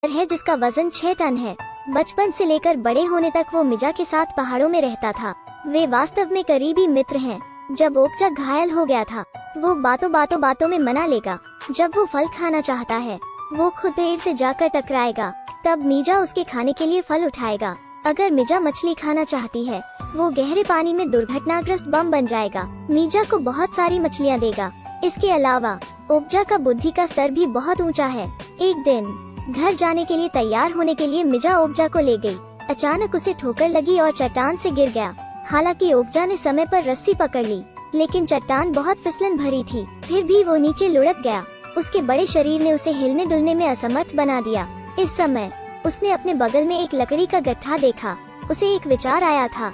है जिसका वजन 6 टन है। बचपन से लेकर बड़े होने तक वो मिजा के साथ पहाड़ों में रहता था। वे वास्तव में करीबी मित्र हैं। जब ओकजा घायल हो गया था, वो बातों में मना लेगा। जब वो फल खाना चाहता है, वो खुद पेड़ से जाकर टकराएगा। तब मीजा उसके खाने के लिए फल उठाएगा। अगर मिजा मछली खाना चाहती है, वो गहरे पानी में दुर्घटनाग्रस्त बम बन जाएगा। मीजा को बहुत सारी मछलियाँ देगा। इसके अलावा ओकजा का बुद्धि का स्तर भी बहुत ऊंचा है। एक दिन घर जाने के लिए तैयार होने के लिए मिजा ओकजा को ले गई। अचानक उसे ठोकर लगी और चट्टान से गिर गया। हालांकि ओकजा ने समय पर रस्सी पकड़ ली, लेकिन चट्टान बहुत फिसलन भरी थी। फिर भी वो नीचे लुढ़क गया। उसके बड़े शरीर ने उसे हिलने डुलने में असमर्थ बना दिया। इस समय उसने अपने बगल में एक लकड़ी का गट्ठा देखा। उसे एक विचार आया था।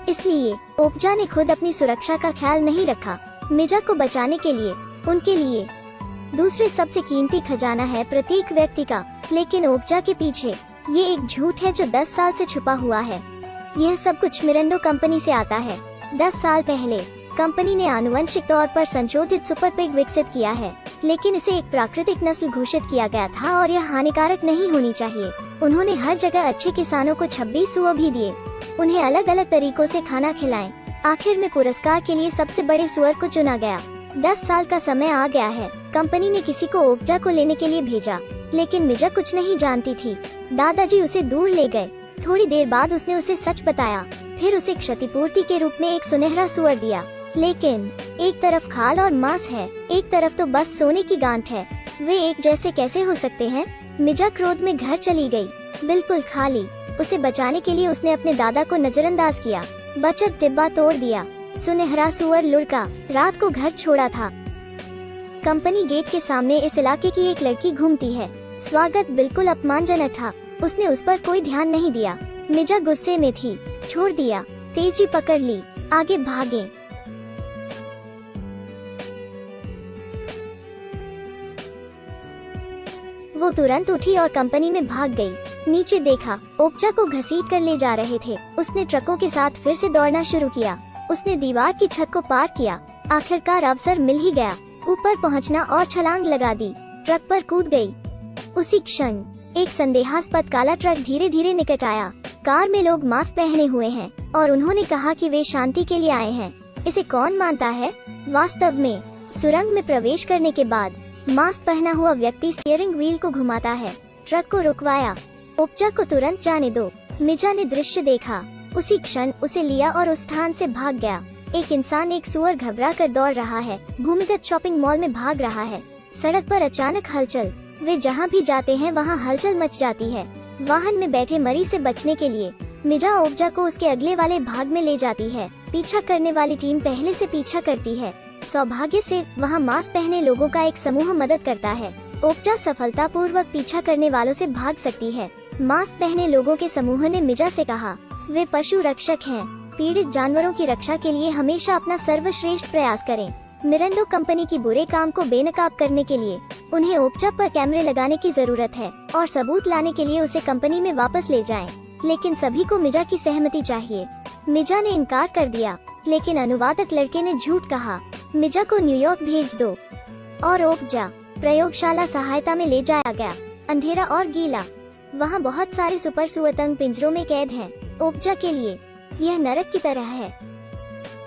इसलिए ओकजा ने खुद अपनी सुरक्षा का ख्याल नहीं रखा। मिजा को बचाने के लिए उनके लिए दूसरे सबसे कीमती खजाना है प्रत्येक व्यक्ति का। लेकिन ओकजा के पीछे ये एक झूठ है जो 10 साल से छुपा हुआ है। यह सब कुछ मिरेंडो कंपनी से आता है। 10 साल पहले कंपनी ने आनुवंशिक तौर पर संशोधित सुपर पिग विकसित किया है, लेकिन इसे एक प्राकृतिक नस्ल घोषित किया गया था और यह हानिकारक नहीं होनी चाहिए। उन्होंने हर जगह अच्छे किसानों को 26 सुअर भी दिए। उन्हें अलग अलग तरीकों से खाना खिलाएं। आखिर में पुरस्कार के लिए सबसे बड़े सुअर को चुना गया। 10 साल का समय आ गया है। कंपनी ने किसी को ओकजा को लेने के लिए भेजा, लेकिन मिजा कुछ नहीं जानती थी। दादाजी उसे दूर ले गए। थोड़ी देर बाद उसने उसे सच बताया। फिर उसे क्षतिपूर्ति के रूप में एक सुनहरा सुअर दिया। लेकिन एक तरफ खाल और मांस है, एक तरफ तो बस सोने की गांठ है। वे एक जैसे कैसे हो सकते हैं? मिजा क्रोध में घर चली गई, बिल्कुल खाली। उसे बचाने के लिए उसने अपने दादा को नजरअंदाज किया। बचत डिब्बा तोड़ दिया। सुनहरा सुअर लुढ़का। रात को घर छोड़ा था। कंपनी गेट के सामने इस इलाके की एक लड़की घूमती है। स्वागत बिल्कुल अपमानजनक था। उसने उस पर कोई ध्यान नहीं दिया। मिजा गुस्से में थी। छोड़ दिया। तेजी पकड़ ली। आगे भागे। वो तुरंत उठी और कंपनी में भाग गई। नीचे देखा, ओकजा को घसीट कर ले जा रहे थे। उसने ट्रकों के साथ फिर से दौड़ना शुरू किया। उसने दीवार की छत को पार किया। आखिरकार अवसर मिल ही गया। ऊपर पहुंचना और छलांग लगा दी। ट्रक पर कूद गई। उसी क्षण एक संदेहास्पद काला ट्रक धीरे धीरे निकट आया। कार में लोग मास्क पहने हुए हैं और उन्होंने कहा कि वे शांति के लिए आए हैं। इसे कौन मानता है? वास्तव में सुरंग में प्रवेश करने के बाद मास्क पहना हुआ व्यक्ति स्टीयरिंग व्हील को घुमाता है। ट्रक को रुकवाया। ओकजा को तुरंत जाने दो। मिजा ने दृश्य देखा। उसी क्षण उसे लिया और उस स्थान से भाग गया। एक इंसान एक सुअर घबरा कर दौड़ रहा है। भूमिगत शॉपिंग मॉल में भाग रहा है। सड़क पर अचानक हलचल। वे जहाँ भी जाते हैं वहाँ हलचल मच जाती है। वाहन में बैठे मरीज से बचने के लिए मिजा ओकजा को उसके अगले वाले भाग में ले जाती है। पीछा करने वाली टीम पहले से पीछा करती है। सौभाग्य से वहाँ मास्क पहने लोगों का एक समूह मदद करता है। ओकजा सफलतापूर्वक पीछा करने वालों से भाग सकती है। मास्क पहने लोगों के समूह ने मिजा से कहा, वे पशु रक्षक हैं। पीड़ित जानवरों की रक्षा के लिए हमेशा अपना सर्वश्रेष्ठ प्रयास करें। मिरेंडो कंपनी की बुरे काम को बेनकाब करने के लिए उन्हें ओकजा पर कैमरे लगाने की जरूरत है और सबूत लाने के लिए उसे कंपनी में वापस ले जाएं। लेकिन सभी को मिजा की सहमति चाहिए। मिजा ने इनकार कर दिया, लेकिन अनुवादक लड़के ने झूठ कहा। मिजा को न्यूयॉर्क भेज दो। और ओकजा प्रयोगशाला सहायता में ले जाया गया। अंधेरा और गीला। वहाँ बहुत सारे सुपर सुअतंग पिंजरों में कैद हैं। ओकजा के लिए यह नरक की तरह है।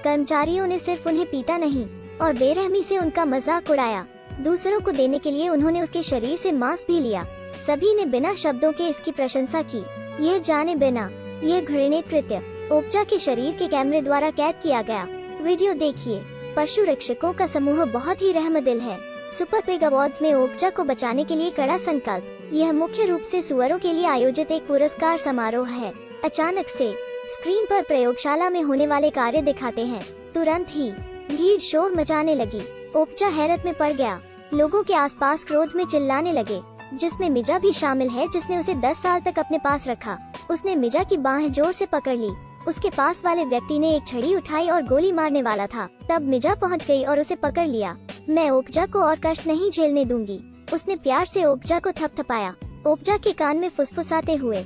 कर्मचारियों ने सिर्फ उन्हें पीटा नहीं और बेरहमी से उनका मजाक उड़ाया। दूसरों को देने के लिए उन्होंने उसके शरीर से मांस भी लिया। सभी ने बिना शब्दों के इसकी प्रशंसा की। यह जाने बिना यह घृणित कृत्य ओकजा के शरीर के कैमरे द्वारा कैद किया गया। वीडियो देखिए। पशु रक्षकों का समूह बहुत ही रहमदिल है। सुपर पिग अवार्ड्स में ओकजा को बचाने के लिए कड़ा संकल्प। यह मुख्य रूप से सुअरों के लिए आयोजित एक पुरस्कार समारोह है। अचानक से स्क्रीन पर प्रयोगशाला में होने वाले कार्य दिखाते हैं। तुरंत ही भीड़ शोर मचाने लगी। ओकजा हैरत में पड़ गया। लोगों के आसपास क्रोध में चिल्लाने लगे, जिसमें मिजा भी शामिल है, जिसने उसे 10 साल तक अपने पास रखा। उसने मिजा की बाहें जोर से पकड़ ली। उसके पास वाले व्यक्ति ने एक छड़ी उठाई और गोली मारने वाला था। तब मिजा पहुंच गई और उसे पकड़ लिया। मैं ओकजा को और कष्ट नहीं झेलने दूंगी। उसने प्यार से ओकजा को थपथपाया, ओकजा के कान में फुसफुसाते हुए।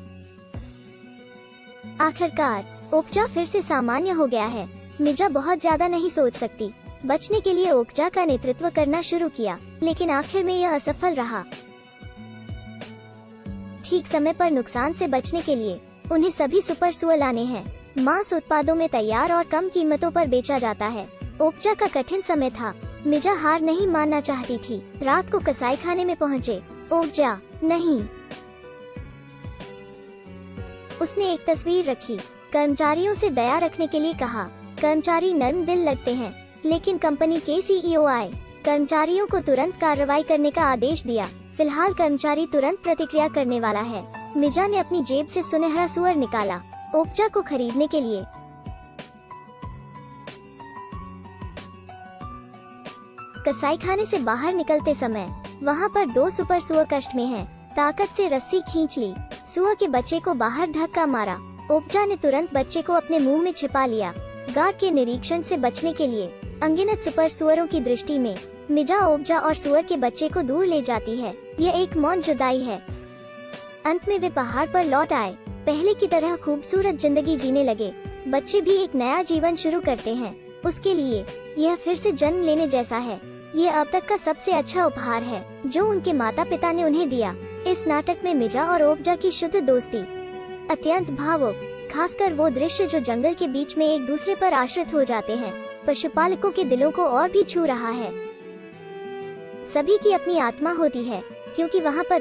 आखिरकार ओकजा फिर से सामान्य हो गया है। मिजा बहुत ज्यादा नहीं सोच सकती। बचने के लिए ओकजा का नेतृत्व करना शुरू किया, लेकिन आखिर में यह असफल रहा। ठीक समय पर नुकसान से बचने के लिए उन्हें सभी सुपर सुअर लाने हैं। मांस उत्पादों में तैयार और कम कीमतों पर बेचा जाता है। ओकजा का कठिन समय था। मिजा हार नहीं मानना चाहती थी। रात को कसाई खाने में पहुँचे। ओकजा नहीं। उसने एक तस्वीर रखी। कर्मचारियों से दया रखने के लिए कहा। कर्मचारी नर्म दिल लगते हैं, लेकिन कंपनी के सीईओ आए। कर्मचारियों को तुरंत कार्रवाई करने का आदेश दिया। फिलहाल कर्मचारी तुरंत प्रतिक्रिया करने वाला है। मिजा ने अपनी जेब से सुनहरा सुअर निकाला ओकजा को खरीदने के लिए। कसाईखाने से बाहर निकलते समय वहाँ पर 2 सुपर सुअर कष्ट में हैं। ताकत से रस्सी खींच ली। सुअर के बच्चे को बाहर धक्का मारा। ओकजा ने तुरंत बच्चे को अपने मुंह में छिपा लिया। गार्ड के निरीक्षण से बचने के लिए अनगिनत सुपर सुअरों की दृष्टि में मिजा ओकजा और सुअर के बच्चे को दूर ले जाती है। यह एक मौन जुदाई है। अंत में वे पहाड़ पर लौट आए। पहले की तरह खूबसूरत जिंदगी जीने लगे। बच्चे भी एक नया जीवन शुरू करते हैं। उसके लिए यह फिर से जन्म लेने जैसा है। यह अब तक का सबसे अच्छा उपहार है जो उनके माता पिता ने उन्हें दिया। इस नाटक में मिजा और ओकजा की शुद्ध दोस्ती अत्यंत भावुक, खासकर वो दृश्य जो जंगल के बीच में एक दूसरे पर आश्रित हो जाते हैं, पशुपालकों के दिलों को और भी छू रहा है। सभी की अपनी आत्मा होती है, क्योंकि वहाँ पर